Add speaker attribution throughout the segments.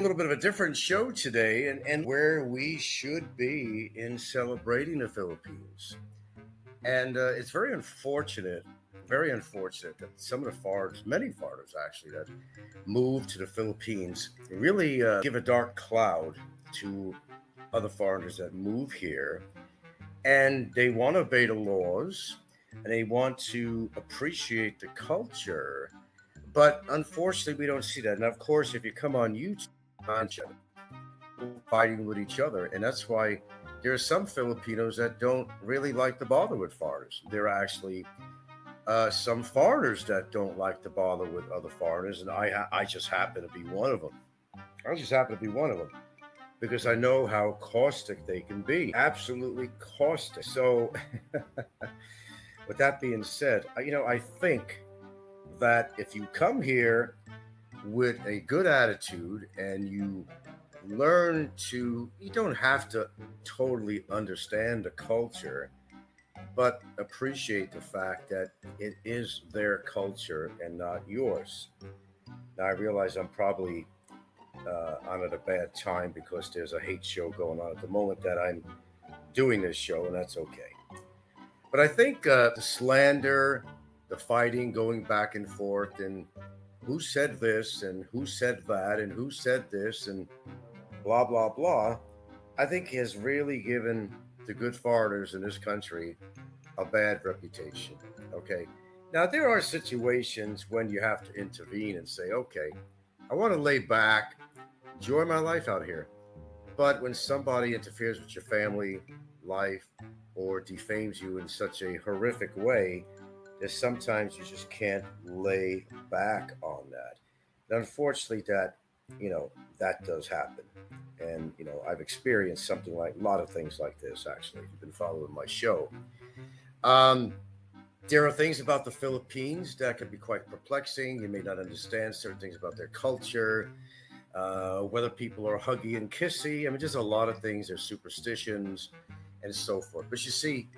Speaker 1: A little bit of a different show today, and where we should be in celebrating the Philippines. And it's very unfortunate that some of the foreigners, many foreigners actually, that move to the Philippines really give a dark cloud to other foreigners that move here. And they want to obey the laws and they want to appreciate the culture. But unfortunately, we don't see that. And of course, if you come on YouTube, fighting with each other. And that's why there are some Filipinos that don't really like to bother with foreigners. There are actually some foreigners that don't like to bother with other foreigners. And I just happen to be one of them. I just happen to be one of them because I know how caustic they can be. Absolutely caustic. So, with that being said, I think that if you come here with a good attitude and you don't have to totally understand the culture, but appreciate the fact that it is their culture and not yours. Now, I realize I'm probably on at a bad time because there's a hate show going on at the moment that I'm doing this show, and that's okay. But I think the slander, the fighting, going back and forth, and who said this and who said that and who said this and blah, blah, blah, I think has really given the good foreigners in this country a bad reputation. Okay. Now, there are situations when you have to intervene and say, okay, I want to lay back, enjoy my life out here. But when somebody interferes with your family life or defames you in such a horrific way, there's sometimes you just can't lay back on that. And unfortunately, that does happen. And, I've experienced something like a lot of things like this, actually. If you've been following my show. Um, there are things about the Philippines that can be quite perplexing. You may not understand certain things about their culture, whether people are huggy and kissy. I mean, just a lot of things. There's superstitions and so forth. But you see,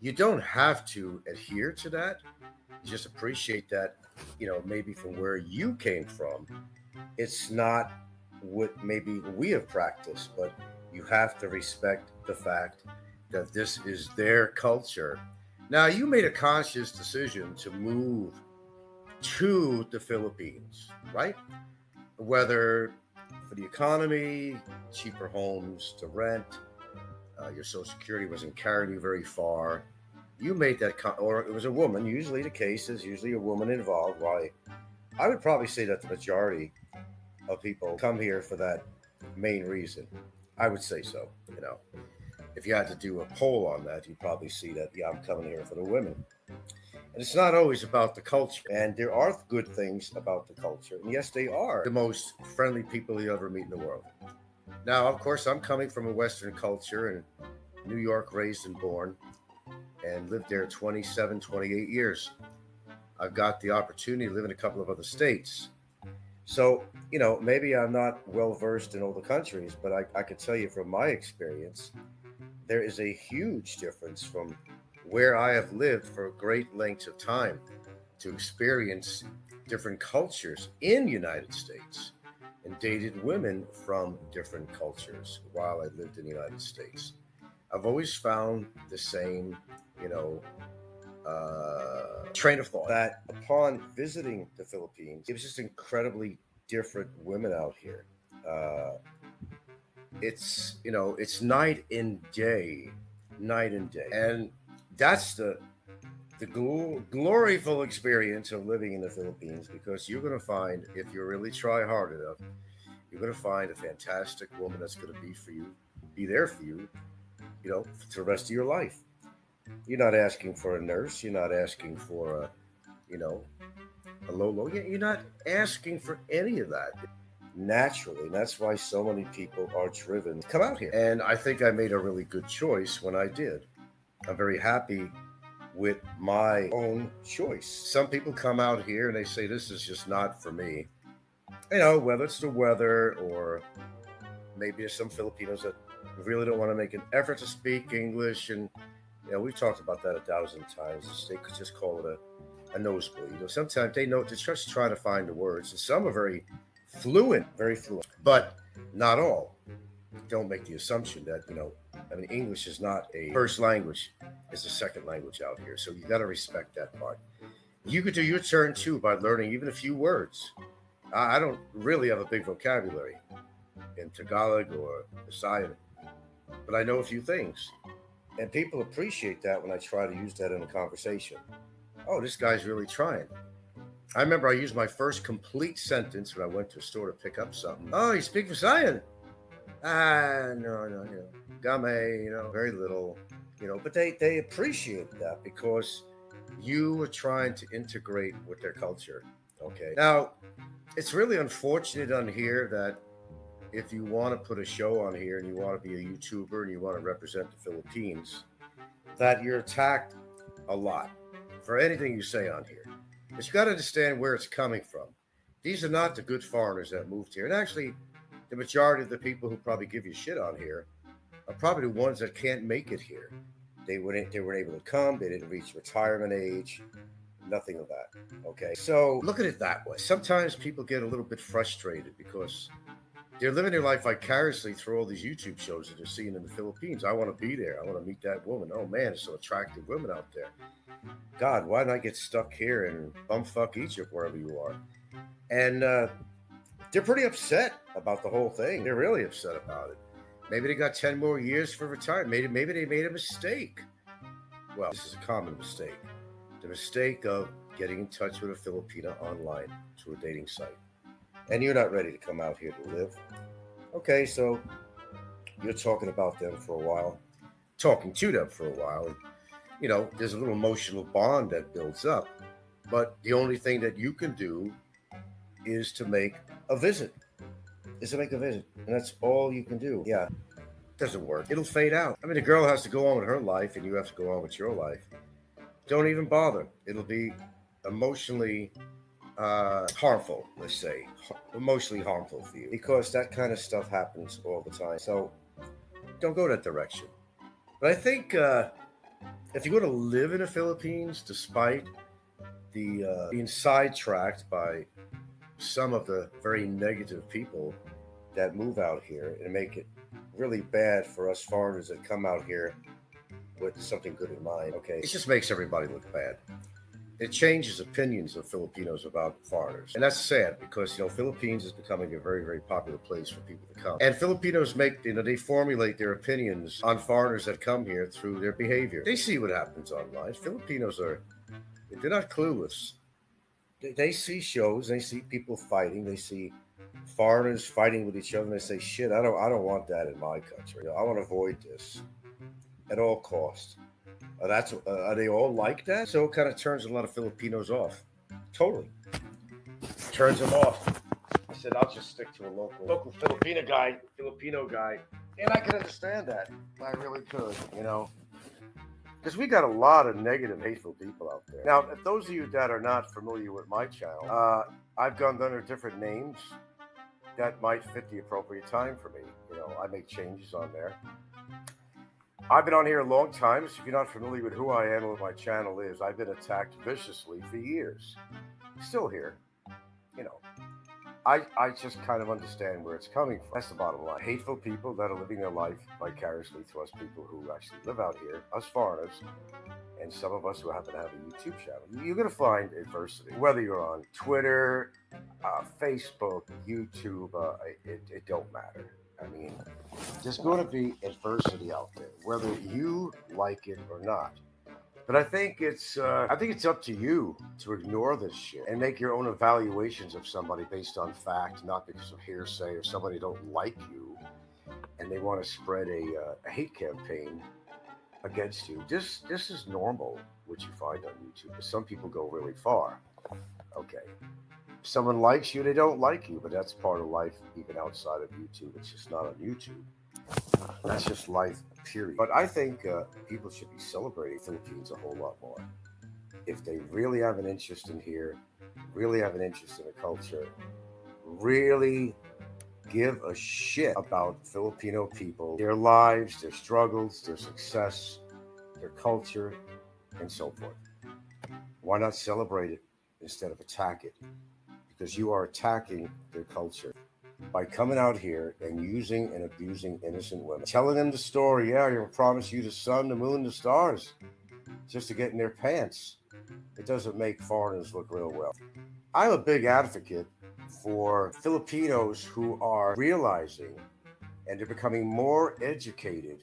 Speaker 1: you don't have to adhere to that. You just appreciate that, maybe from where you came from, it's not what maybe we have practiced, but you have to respect the fact that this is their culture. Now, you made a conscious decision to move to the Philippines, right? Whether for the economy, cheaper homes to rent, your Social Security wasn't carrying you very far. You made that, or it was a woman. Usually, the case is usually a woman involved. Why? I would probably say that the majority of people come here for that main reason. I would say so. If you had to do a poll on that, you'd probably see that, yeah, I'm coming here for the women. And it's not always about the culture. And there are good things about the culture. And yes, they are the most friendly people you ever meet in the world. Now, of course, I'm coming from a Western culture in New York, raised and born, and lived there 27, 28 years. I've got the opportunity to live in a couple of other states. So, maybe I'm not well versed in all the countries, but I could tell you from my experience, there is a huge difference from where I have lived for great lengths of time to experience different cultures in the United States and dated women from different cultures while I lived in the United States. I've always found the same, you know, train of thought that upon visiting the Philippines, it was just incredibly different women out here. Uh, it's night and day, and that's the gloryful experience of living in the Philippines because you're going to find if you really try hard enough, you're going to find a fantastic woman that's going to be there for you, for the rest of your life. You're not asking for a nurse. You're not asking for you know, a low. You're not asking for any of that naturally. And that's why so many people are driven to come out here. And I think I made a really good choice when I did. I'm very happy with my own choice. Some people come out here and they say, this is just not for me. Whether it's the weather or maybe there's some Filipinos that really don't want to make an effort to speak English. And, we've talked about that 1,000 times. They could just call it a nosebleed. Sometimes they just try to find the words. And some are very fluent, very fluent. But Not all. Don't make the assumption that, English is not a first language, it's a second language out here. So you got to respect that part. You could do your turn too by learning even a few words. I don't really have a big vocabulary in Tagalog or Visayan, but I know a few things. And people appreciate that when I try to use that in a conversation. Oh, this guy's really trying. I remember I used my first complete sentence when I went to a store to pick up something. Oh, you speak Visayan? No, game, very little, but they appreciate that because you were trying to integrate with their culture. Okay. Now, it's really unfortunate on here that if you want to put a show on here and you want to be a YouTuber and you want to represent the Philippines, that you're attacked a lot for anything you say on here. But you got to understand where it's coming from. These are not the good foreigners that moved here. And actually, the majority of the people who probably give you shit on here are probably the ones that can't make it here. They weren't able to come. They didn't reach retirement age. Nothing of that. Okay. So look at it that way. Sometimes people get a little bit frustrated because they're living their life vicariously through all these YouTube shows that they're seeing in the Philippines. I want to be there. I want to meet that woman. Oh man, there's some attractive women out there. God, why not get stuck here and bumfuck Egypt wherever you are? And they're pretty upset about the whole thing. They're really upset about it. Maybe they got 10 more years for retirement. Maybe they made a mistake. Well, this is a common mistake. The mistake of getting in touch with a Filipina online through a dating site. And you're not ready to come out here to live. Okay, so you're talking about them for a while, talking to them for a while. And, there's a little emotional bond that builds up. But the only thing that you can do is to make a visit. And that's all you can do. Yeah, it doesn't work. It'll fade out. I mean, the girl has to go on with her life and you have to go on with your life. Don't even bother. It'll be emotionally harmful, let's say. Emotionally harmful for you. Because that kind of stuff happens all the time. So don't go that direction. But I think if you're going to live in the Philippines, despite the being sidetracked by some of the very negative people that move out here and make it really bad for us foreigners that come out here with something good in mind. Okay, it just makes everybody look bad. It changes opinions of Filipinos about foreigners. And that's sad because, Philippines is becoming a very, very popular place for people to come. And Filipinos they formulate their opinions on foreigners that come here through their behavior. They see what happens online. Filipinos they're not clueless. They see shows, they see people fighting, they see foreigners fighting with each other, and they say, "Shit, I don't want that in my country. I want to avoid this at all costs." Are they all like that? So it kind of turns a lot of Filipinos off. Totally turns them off. I said, I'll just stick to a local Filipino guy, and I can understand that. I really could, because we got a lot of negative, hateful people out there. Now, if those of you that are not familiar with my channel, I've gone under different names that might fit the appropriate time for me. I make changes on there. I've been on here a long time, so if you're not familiar with who I am and what my channel is, I've been attacked viciously for years. Still here. I just kind of understand where it's coming from. That's the bottom line. Hateful people that are living their life vicariously through us people who actually live out here, us foreigners, and some of us who happen to have a YouTube channel. You're going to find adversity, whether you're on Twitter, Facebook, YouTube, it don't matter. I mean, there's going to be adversity out there, whether you like it or not. But I think it's up to you to ignore this shit and make your own evaluations of somebody based on fact, not because of hearsay or somebody don't like you and they want to spread a hate campaign against you. This is normal, what you find on YouTube. But some people go really far. Okay. If someone likes you, they don't like you, but that's part of life even outside of YouTube. It's just not on YouTube. That's just life, period. But I think people should be celebrating Philippines a whole lot more. If they really have an interest in here, really have an interest in the culture, really give a shit about Filipino people, their lives, their struggles, their success, their culture, and so forth. Why not celebrate it instead of attack it? Because you are attacking their culture. by coming out here and using and abusing innocent women, telling them the story. Yeah, you'll promise you the sun, the moon, the stars, just to get in their pants. It doesn't make foreigners look real well. I'm a big advocate for Filipinos who are realizing and they're becoming more educated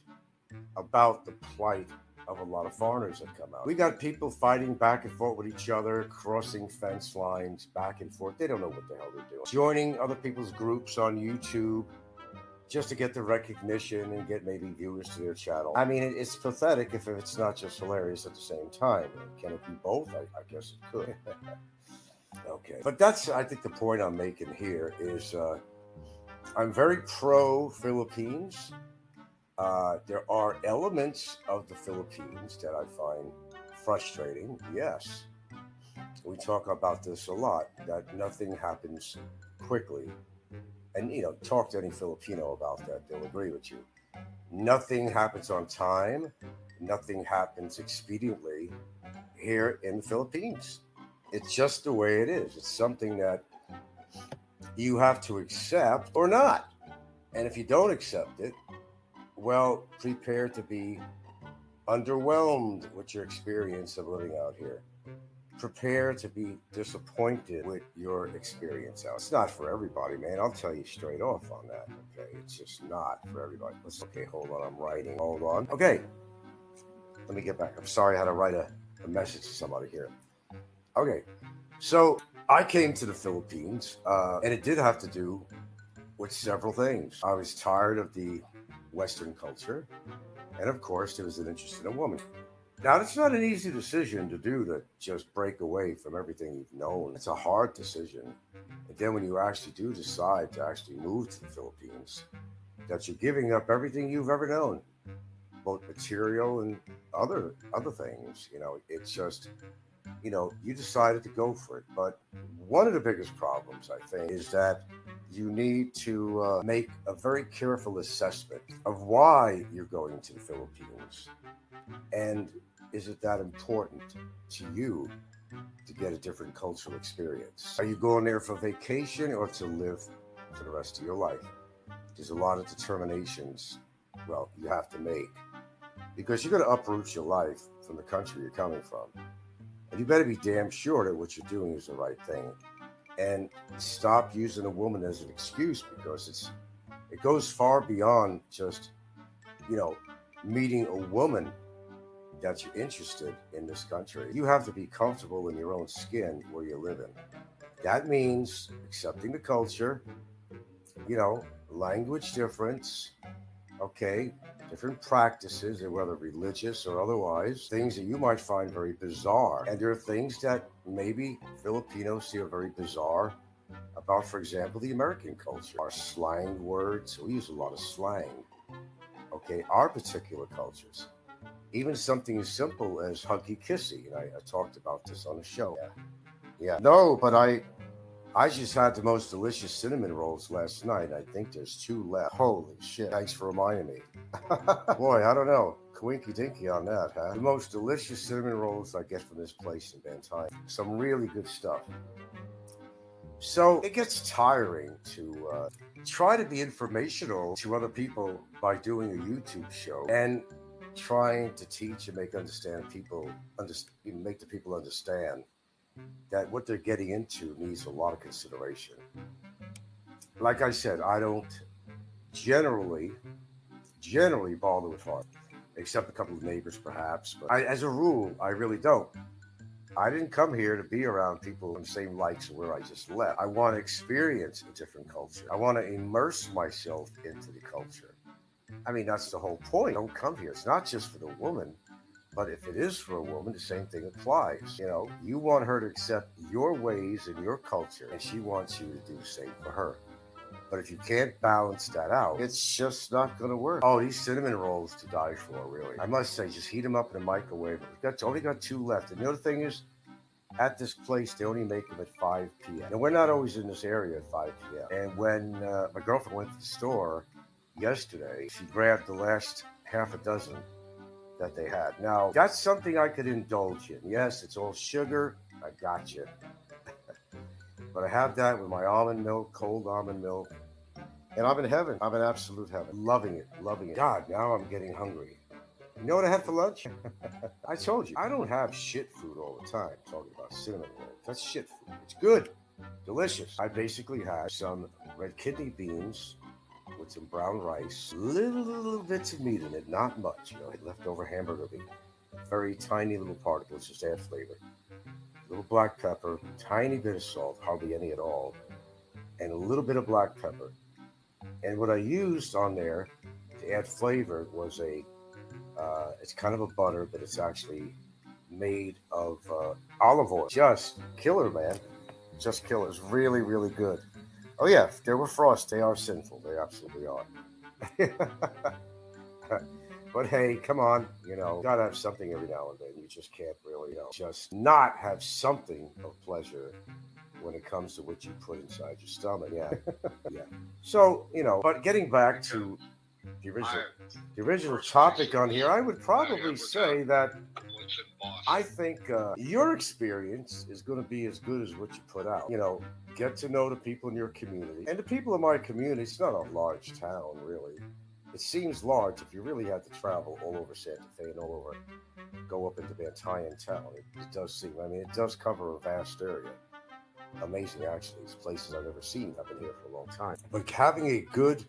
Speaker 1: about the plight of a lot of foreigners that come out. We got people fighting back and forth with each other, crossing fence lines back and forth. They don't know what the hell they're doing. Joining other people's groups on YouTube just to get the recognition and get maybe viewers to their channel. I mean, it's pathetic if it's not just hilarious at the same time. Can it be both? I guess it could. Okay. But that's, I think, the point I'm making here is I'm very pro-Philippines. There are elements of the Philippines that I find frustrating. Yes, we talk about this a lot, that nothing happens quickly. And, talk to any Filipino about that. They'll agree with you. Nothing happens on time. Nothing happens expediently here in the Philippines. It's just the way it is. It's something that you have to accept or not. And if you don't accept it, well, prepare to be underwhelmed with your experience of living out here. Prepare to be disappointed with your experience out. It's not for everybody, man. I'll tell you straight off on that. Okay, it's just not for everybody. Okay, hold on. I'm writing. Hold on. Okay, let me get back. I'm sorry I had to write a message to somebody here. Okay, so I came to the Philippines, and it did have to do with several things. I was tired of the Western culture, and of course, there was an interest in a woman. Now, it's not an easy decision to do, to just break away from everything you've known. It's a hard decision. And then when you actually do decide to actually move to the Philippines, that you're giving up everything you've ever known, both material and other things. It's just, you decided to go for it. But one of the biggest problems, I think, is that you need to make a very careful assessment of why you're going to the Philippines. And is it that important to you to get a different cultural experience? Are you going there for vacation or to live for the rest of your life? There's a lot of determinations, you have to make, because you're going to uproot your life from the country you're coming from. And you better be damn sure that what you're doing is the right thing. And stop using a woman as an excuse, because it goes far beyond just, meeting a woman that you're interested in this country. You have to be comfortable in your own skin where you're living. That means accepting the culture, language difference, okay, different practices, whether religious or otherwise, things that you might find very bizarre. And there are things that maybe Filipinos see are very bizarre about, for example, the American culture. Our slang words, we use a lot of slang, okay, our particular cultures. Even something as simple as huggy kissy. And I talked about this on the show. Yeah. No, but I just had the most delicious cinnamon rolls last night. I think there's 2 left. Holy shit. Thanks for reminding me. Boy, I don't know. Coinky dinky on that, huh? The most delicious cinnamon rolls I get from this place in Battaglia. Some really good stuff. So it gets tiring to try to be informational to other people by doing a YouTube show and trying to teach and make the people understand that what they're getting into needs a lot of consideration. Like I said, I don't generally bother with art, except a couple of neighbors perhaps, but as a rule, I really don't. I didn't come here to be around people in the same likes where I just left. I want to experience a different culture. I want to immerse myself into the culture. I mean, that's the whole point. Don't come here. It's not just for the woman, but if it is for a woman, the same thing applies. You want her to accept your ways and your culture, and she wants you to do the same for her. But if you can't balance that out, it's just not going to work. Oh, these cinnamon rolls to die for, really. I must say, just heat them up in the microwave. We've only got 2 left. And the other thing is, at this place, they only make them at 5 p.m. And we're not always in this area at 5 p.m. And when my girlfriend went to the store yesterday, she grabbed the last half a dozen that they had. Now, that's something I could indulge in. Yes, it's all sugar. I got you. But I have that with my almond milk, cold almond milk, And I'm in heaven. I'm in absolute heaven. Loving it. Loving it. God, now I'm getting hungry. You know what I had for lunch? I told you, I don't have shit food all the time. Talking about cinnamon rolls. That's shit food. It's good. Delicious. I basically had some red kidney beans with some brown rice, little bits of meat in it, not much, leftover hamburger meat. Very tiny little particles, just add flavor. Little black pepper, tiny bit of salt, hardly any at all, and a little bit of black pepper. And what I used on there to add flavor was it's kind of a butter, but it's actually made of olive oil. Just killer, man. Just killer. It's really, really good. Oh yeah, if there were frost, they are sinful. They absolutely are. But hey, come on, gotta have something every now and then. You just can't really, just not have something of pleasure when it comes to what you put inside your stomach. Yeah, yeah. So but getting back to the original topic on here, I would probably say that I think your experience is going to be as good as what you put out. Get to know the people in your community. And the people in my community, it's not a large town, really. It seems large if you really had to travel all over Santa Fe and all over, go up into Battaglia town. It does seem, it does cover a vast area. Amazing, actually. It's places I've never seen. I've been here for a long time. But having a good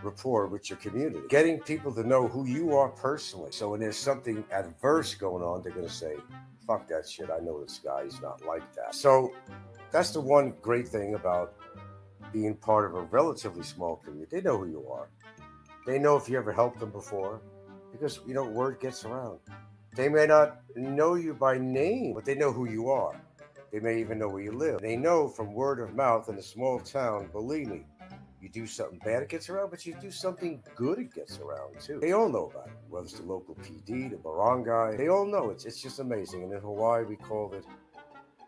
Speaker 1: rapport with your community, getting people to know who you are personally. So when there's something adverse going on, they're going to say, fuck that shit. I know this guy. He's not like that. So that's the one great thing about being part of a relatively small community. They know who you are. They know if you ever helped them before, because, word gets around. They may not know you by name, but they know who you are. They may even know where you live. They know from word of mouth in a small town, believe me, you do something bad, it gets around, but you do something good, it gets around too. They all know about it, whether it's the local PD, the barangay. They all know it's just amazing. And in Hawaii, we called it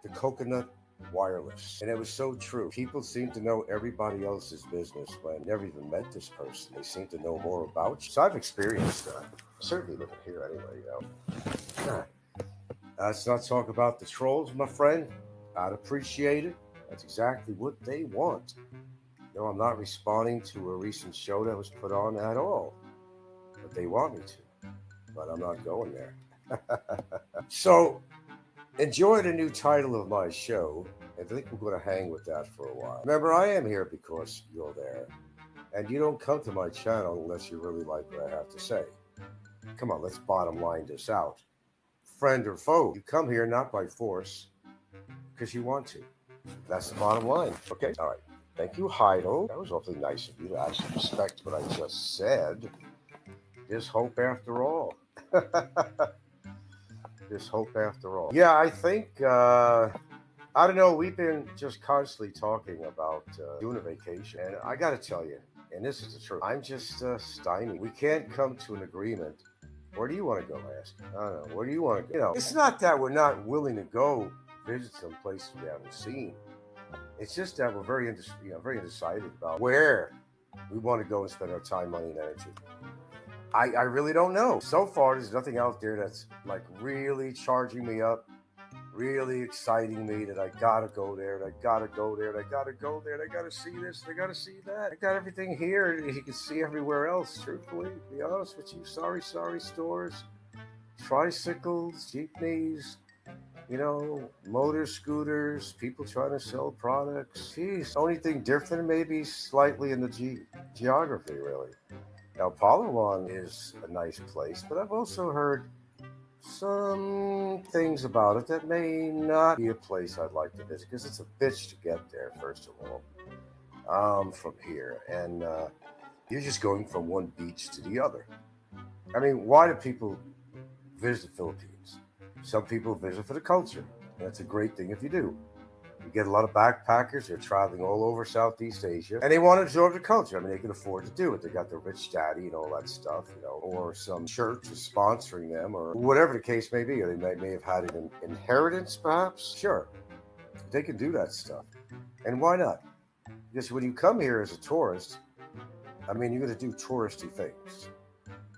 Speaker 1: the coconut wireless. And it was so true. People seem to know everybody else's business when they never even met this person. They seem to know more about you. So I've experienced that. Certainly living here anyway, Let's not talk about the trolls, my friend. I'd appreciate it. That's exactly what they want. No, I'm not responding to a recent show that was put on at all. But they want me to. But I'm not going there. So, enjoy the new title of my show. I think we're going to hang with that for a while. Remember, I am here because you're there. And you don't come to my channel unless you really like what I have to say. Come on, let's bottom line this out. Friend or foe, you come here not by force, because you want to. That's the bottom line. Okay? All right. Thank you, Heidel. That was awfully nice of you to actually respect what I just said. There's hope after all. There's hope after all. Yeah, I think, I don't know, we've been just constantly talking about doing a vacation. And I got to tell you, and this is the truth, I'm just stymied. We can't come to an agreement. Where do you want to go, I ask? I don't know. Where do you want to go? It's not that we're not willing to go visit some places we haven't seen. It's just that we're very undecided about where we want to go and spend our time, money, and energy. I really don't know. So far, there's nothing out there that's like really charging me up, really exciting me that I gotta go there, that I gotta go there, that I gotta go there, that I gotta see this, that I gotta see that. I got everything here that you can see everywhere else, truthfully, to be honest with you. Sorry, stores, tricycles, jeepneys, motor scooters, people trying to sell products. Geez, only thing different maybe slightly in the geography, really. Now, Palawan is a nice place, but I've also heard some things about it that may not be a place I'd like to visit, because it's a bitch to get there, first of all, from here. And you're just going from one beach to the other. I mean, why do people visit the Philippines? Some people visit for the culture. That's a great thing if you do. You get a lot of backpackers. They're traveling all over Southeast Asia, and they want to absorb the culture. I mean, they can afford to do it. They got their rich daddy and all that stuff, or some church is sponsoring them, or whatever the case may be. Or they may have had an inheritance, perhaps. Sure, they can do that stuff. And why not? Because when you come here as a tourist, you're going to do touristy things,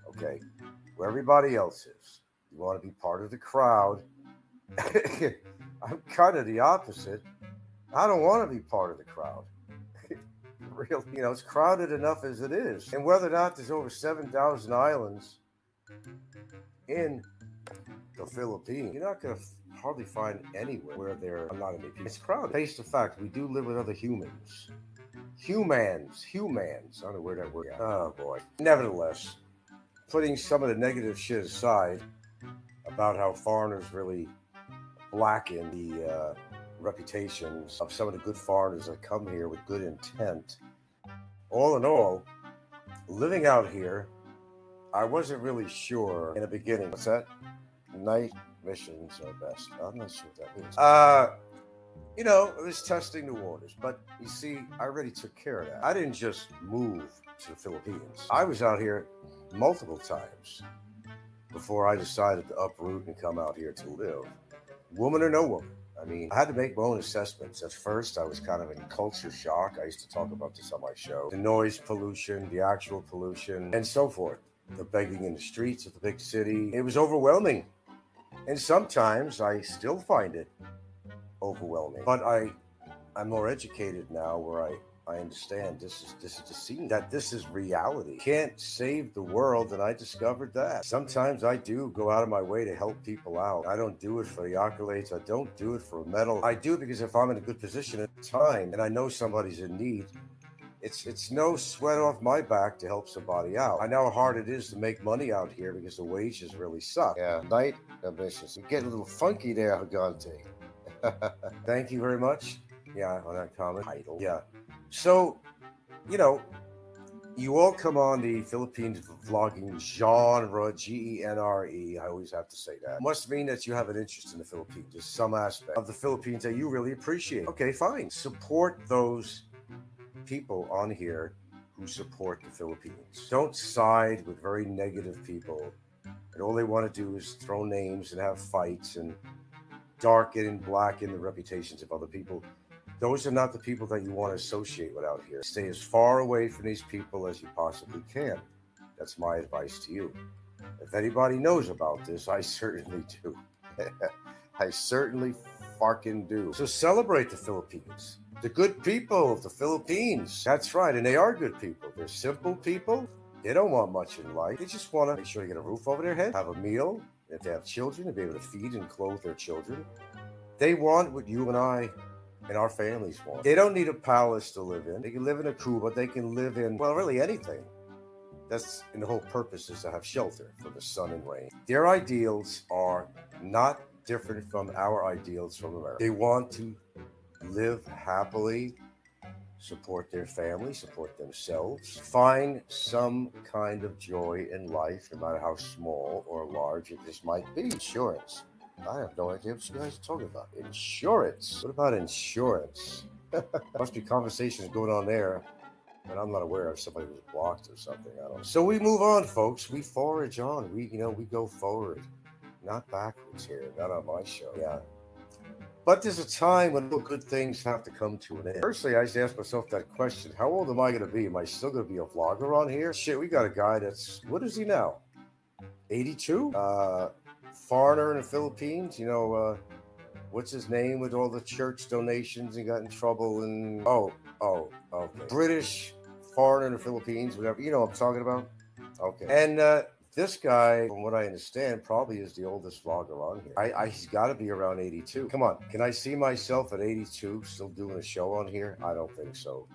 Speaker 1: okay? Where everybody else is. You want to be part of the crowd. I'm kind of the opposite. I don't want to be part of the crowd. really, it's crowded enough as it is. And whether or not there's over 7,000 islands in the Philippines, you're not going to hardly find anywhere where there are not any people. It's crowded. Face the fact, we do live with other humans. Humans. I don't know where that word is. Oh, boy. Nevertheless, putting some of the negative shit aside about how foreigners really blacken the reputations of some of the good foreigners that come here with good intent. All in all, living out here, I wasn't really sure in the beginning. What's that? Night missions are best. I'm not sure what that means. It was testing the waters. But you see, I already took care of that. I didn't just move to the Philippines. I was out here multiple times before I decided to uproot and come out here to live. Woman or no woman. I mean, I had to make my own assessments. At first, I was kind of in culture shock. I used to talk about this on my show. The noise pollution, the actual pollution, and so forth. The begging in the streets of the big city. It was overwhelming. And sometimes I still find it overwhelming. But I'm more educated now where I understand this is the scene, that this is reality. Can't save the world, and I discovered that. Sometimes I do go out of my way to help people out. I don't do it for the accolades. I don't do it for a medal. I do it because if I'm in a good position at the time and I know somebody's in need, it's no sweat off my back to help somebody out. I know how hard it is to make money out here because the wages really suck. Yeah, night ambitious. You get a little funky there, Hagante. Thank you very much. Yeah, on that comment. Title. Yeah. So, you all come on the Philippines vlogging genre, Genre. I always have to say that. Must mean that you have an interest in the Philippines. There's some aspect of the Philippines that you really appreciate. Okay, fine. Support those people on here who support the Philippines. Don't side with very negative people. And all they want to do is throw names and have fights and darken and blacken the reputations of other people. Those are not the people that you want to associate with out here. Stay as far away from these people as you possibly can. That's my advice to you. If anybody knows about this, I certainly do. I certainly fucking do. So celebrate the Philippines. The good people of the Philippines. That's right, and they are good people. They're simple people. They don't want much in life. They just want to make sure they get a roof over their head, have a meal. If they have children, to be able to feed and clothe their children. They want what you and I and our families want. They don't need a palace to live in. They can live in a Cuba. They can live in, well, really anything. That's, and the whole purpose is to have shelter from the sun and rain. Their ideals are not different from our ideals from America. They want to live happily, support their family, support themselves, find some kind of joy in life, no matter how small or large it just might be. Insurance. I have no idea what you guys are talking about. Insurance. What about insurance? Must be conversations going on there, and I'm not aware of somebody was blocked or something. I don't know. So we move on, folks. We forage on. We go forward, not backwards here. Not on my show. Yeah. But there's a time when all good things have to come to an end. Personally, I used to ask myself that question. How old am I going to be? Am I still going to be a vlogger on here? Shit, we got a guy that's, what is he now? 82? Foreigner in the Philippines. What's his name with all the church donations and got in trouble and... okay. British foreigner in the Philippines, whatever. You know what I'm talking about? Okay. And this guy, from what I understand, probably is the oldest vlogger on here. He's got to be around 82. Come on, can I see myself at 82 still doing a show on here? I don't think so.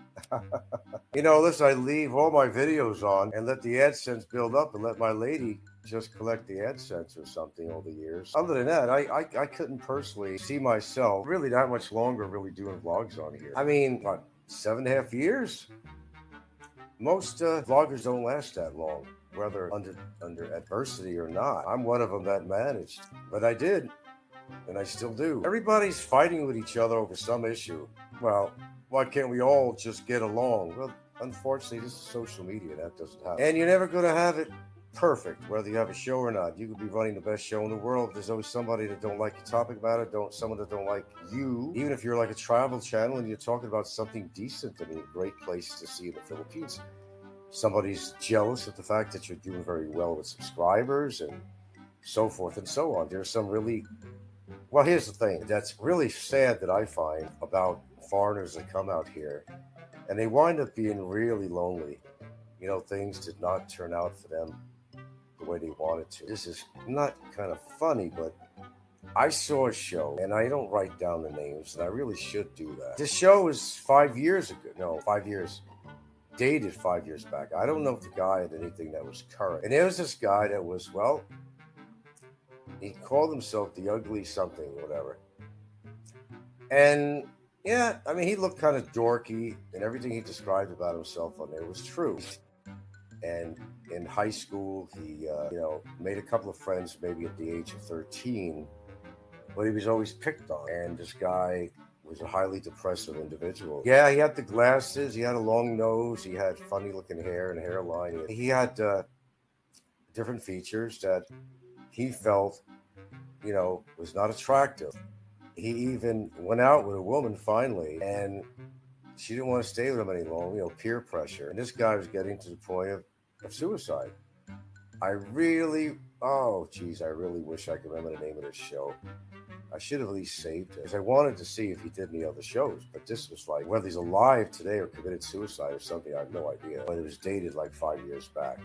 Speaker 1: Unless I leave all my videos on and let the AdSense build up and let my lady just collect the AdSense or something over the years. Other than that, I couldn't personally see myself really that much longer really doing vlogs on here. I mean, what, 7.5 years? Most vloggers don't last that long, whether under adversity or not. I'm one of them that managed, but I did, and I still do. Everybody's fighting with each other over some issue. Well, why can't we all just get along? Well, unfortunately, this is social media. That doesn't happen. And you're never going to have it perfect, whether you have a show or not. You could be running the best show in the world. There's always somebody that don't like your topic about it, someone that don't like you. Even if you're like a travel channel and you're talking about something decent, I mean, a great place to see in the Philippines. Somebody's jealous of the fact that you're doing very well with subscribers and so forth and so on. There's some really, well, here's the thing that's really sad that I find about foreigners that come out here and they wind up being really lonely. Things did not turn out for them the way they wanted to. This is not kind of funny, but I saw a show, and I don't write down the names, and I really should do that. This show was 5 years ago. No, 5 years. Dated 5 years back. I don't know if the guy had anything that was current. And there was this guy that was, well, he called himself the ugly something, whatever. And yeah, I mean, he looked kind of dorky, and everything he described about himself on there was true. And in high school, he, made a couple of friends, maybe at the age of 13, but he was always picked on. And this guy was a highly depressive individual. Yeah, he had the glasses, he had a long nose, he had funny looking hair and hairline. He had different features that he felt, was not attractive. He even went out with a woman finally, and she didn't want to stay with him any longer, peer pressure. And this guy was getting to the point of suicide. I really wish I could remember the name of this show. I should have at least saved it, because I wanted to see if he did any other shows. But this was like, whether he's alive today or committed suicide or something, I have no idea. But it was dated like 5 years back.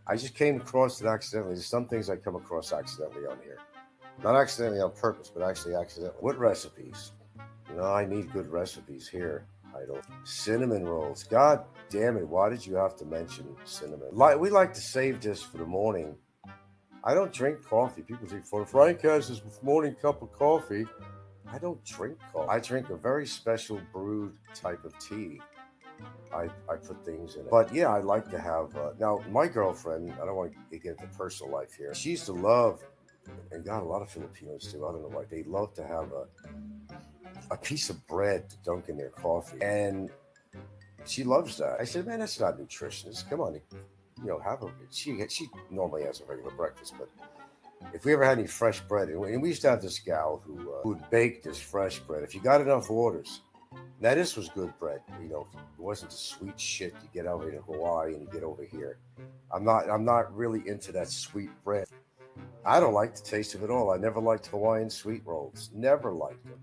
Speaker 1: I just came across it accidentally. There's some things I come across accidentally on here. Not accidentally on purpose, but actually accidentally. What recipes? I need good recipes here. I don't. Cinnamon rolls. God damn it. Why did you have to mention cinnamon? We like to save this for the morning. I don't drink coffee. People say, Frank has his morning cup of coffee. I don't drink coffee. I drink a very special brewed type of tea. I put things in it. But yeah, I like to have... now, my girlfriend, I don't want to get into personal life here. She used to love, and God, a lot of Filipinos do, I don't know why, they love to have a piece of bread to dunk in their coffee. And she loves that. I said, man, that's not nutritious. Come on, have a... She normally has a regular breakfast, but if we ever had any fresh bread, and we used to have this gal who would bake this fresh bread. If you got enough orders, now this was good bread. It wasn't the sweet shit you get over in Hawaii and you get over here. I'm not really into that sweet bread. I don't like the taste of it all. I never liked Hawaiian sweet rolls. Never liked them.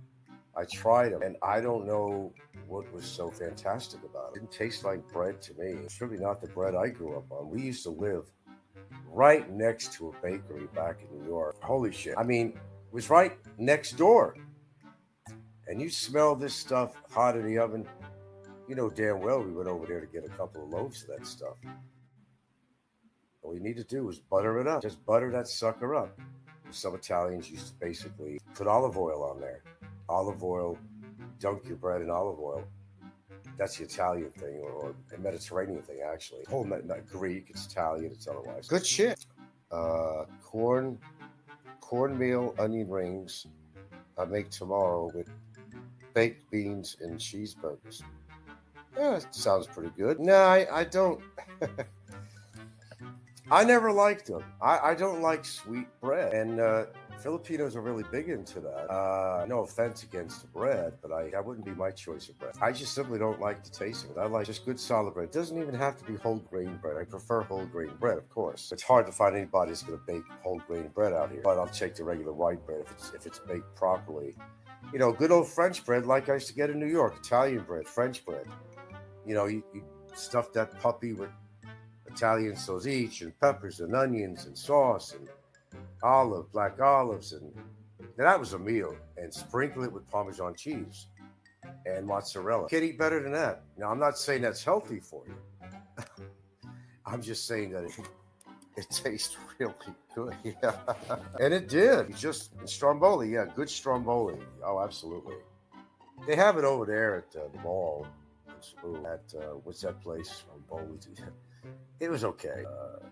Speaker 1: I tried them, and I don't know what was so fantastic about it. It didn't taste like bread to me. It's really not the bread I grew up on. We used to live right next to a bakery back in New York. Holy shit. I mean, it was right next door. And you smell this stuff hot in the oven. You know damn well we went over there to get a couple of loaves of that stuff. All you need to do is butter it up. Just butter that sucker up. Some Italians used to basically put olive oil on there. Olive oil, dunk your bread in olive oil. That's the Italian thing, or a Mediterranean thing, actually. Whole not Greek, it's Italian, it's otherwise. Good shit. Cornmeal onion rings I make tomorrow with baked beans and cheeseburgers. Yeah, it sounds pretty good. No, I don't. I never liked them. I don't like sweet bread. And Filipinos are really big into that. No offense against the bread, but that wouldn't be my choice of bread. I just simply don't like the taste of it. I like just good solid bread. It doesn't even have to be whole grain bread. I prefer whole grain bread, of course. It's hard to find anybody that's going to bake whole grain bread out here. But I'll take the regular white bread if it's baked properly. Good old French bread like I used to get in New York. Italian bread, French bread. You stuff that puppy with Italian sausage and peppers and onions and sauce and black olives, and that was a meal. And sprinkle it with Parmesan cheese and mozzarella. Can't eat better than that. Now, I'm not saying that's healthy for you. I'm just saying that it tastes really good. Yeah. And it did. Stromboli, yeah, good Stromboli. Oh, absolutely. They have it over there at the mall. At what's that place? Stromboli. It was okay.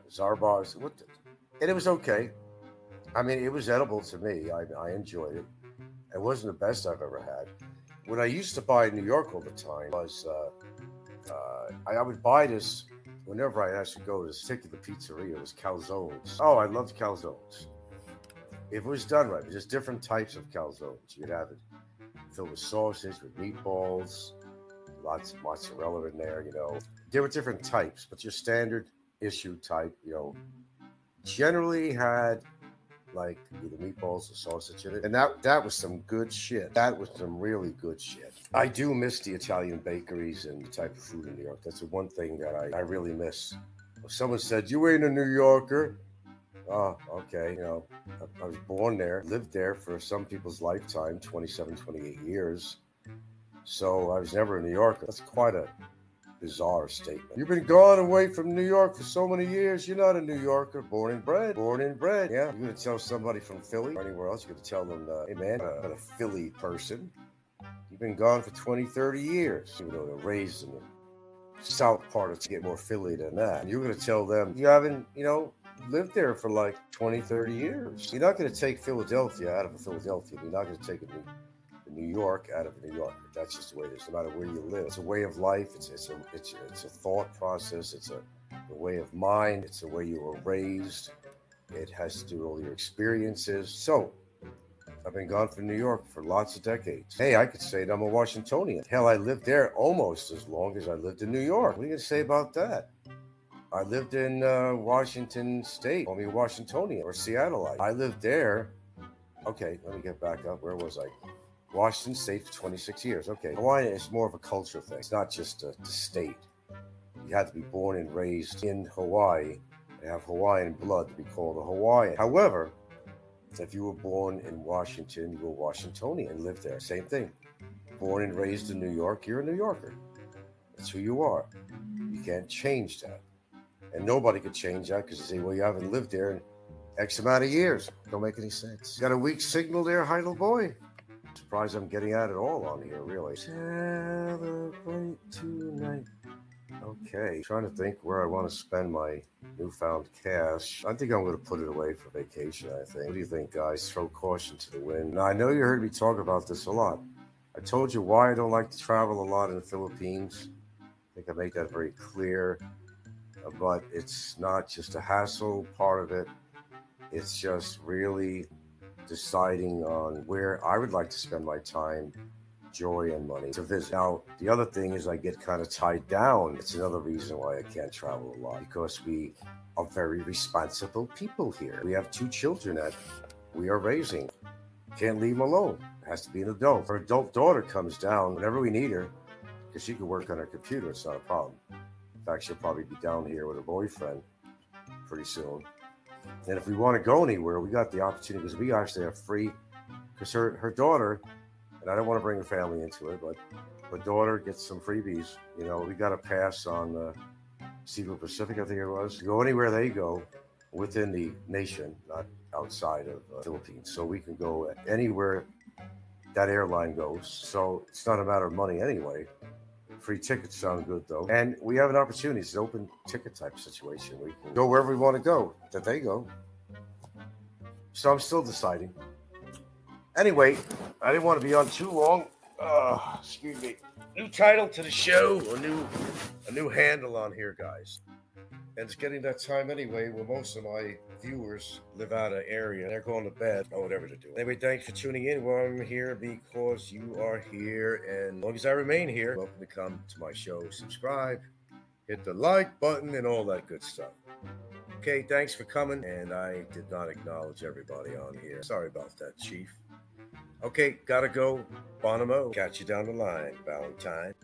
Speaker 1: Zarbar's, and it was okay. I mean, it was edible to me. I enjoyed it. It wasn't the best I've ever had. What I used to buy in New York all the time was, I would buy this whenever I had to go to this particular pizzeria. It was calzones. Oh, I loved calzones. If it was done right, there's different types of calzones. You'd have it filled with sausage, with meatballs, lots of mozzarella in there, There were different types, but your standard issue type, generally had like either meatballs or sausage in it. And that was some good shit. That was some really good shit. I do miss the Italian bakeries and the type of food in New York. That's the one thing that I really miss. If someone said, "You ain't a New Yorker." Oh, okay. I was born there, lived there for some people's lifetime, 27, 28 years. So I was never a New Yorker. That's quite a bizarre statement. You've been gone away from New York for so many years. You're not a New Yorker. Born and bred. Born and bred. Yeah. You're going to tell somebody from Philly or anywhere else, you're going to tell them, hey man, I'm not a Philly person. You've been gone for 20, 30 years. Even though they're raised in the south part of to get more Philly than that. And you're going to tell them you haven't, lived there for like 20, 30 years. You're not going to take Philadelphia out of a Philadelphia. You're not going to take New York out of New York. That's just the way it is, no matter where you live. It's a way of life. It's a thought process. It's a way of mind. It's the way you were raised. It has to do with all your experiences. So I've been gone from New York for lots of decades. Hey, I could say that I'm a Washingtonian. Hell, I lived there almost as long as I lived in New York. What are you going to say about that? I lived in Washington State. Call me a Washingtonian or Seattleite. I lived there. Okay, let me get back up. Where was I? Washington State for 26 years. Okay, Hawaii is more of a culture thing. It's not just the state. You have to be born and raised in Hawaii and have Hawaiian blood to be called a Hawaiian. However, if you were born in Washington, you were Washingtonian and lived there. Same thing. Born and raised in New York, you're a New Yorker. That's who you are. You can't change that. And nobody could change that because they say, well, you haven't lived there in X amount of years. Don't make any sense. Got a weak signal there, Heidel boy? Surprised I'm getting at it all on here, really. Celebrate tonight. Okay, trying to think where I want to spend my newfound cash. I think I'm going to put it away for vacation, I think. What do you think, guys? Throw caution to the wind. Now, I know you heard me talk about this a lot. I told you why I don't like to travel a lot in the Philippines. I think I made that very clear. But it's not just a hassle part of it. It's just really deciding on where I would like to spend my time, joy, and money to visit. Now, the other thing is I get kind of tied down. It's another reason why I can't travel a lot, because we are very responsible people here. We have 2 children that we are raising. Can't leave them alone. It has to be an adult. Our adult daughter comes down whenever we need her, because she can work on her computer. It's not a problem. In fact, she'll probably be down here with her boyfriend pretty soon. And if we want to go anywhere, we got the opportunity because we actually are free. Because her daughter, and I don't want to bring her family into it, but her daughter gets some freebies. We got a pass on Cebu Pacific, I think it was. To go anywhere they go within the nation, not outside of the Philippines. So we can go anywhere that airline goes. So it's not a matter of money anyway. Free tickets sound good, though. And we have an opportunity. It's an open ticket type situation. We can go wherever we want to go, that they go. So I'm still deciding. Anyway, I didn't want to be on too long. Excuse me. New title to the show. A new handle on here, guys. And it's getting that time anyway where most of my viewers live out of area. They're going to bed or whatever they're doing. Anyway, thanks for tuning in. Well, I'm here because you are here. And as long as I remain here, welcome to come to my show. Subscribe, hit the like button, and all that good stuff. Okay, thanks for coming. And I did not acknowledge everybody on here. Sorry about that, Chief. Okay, gotta go. Bonamo. Catch you down the line, Valentine.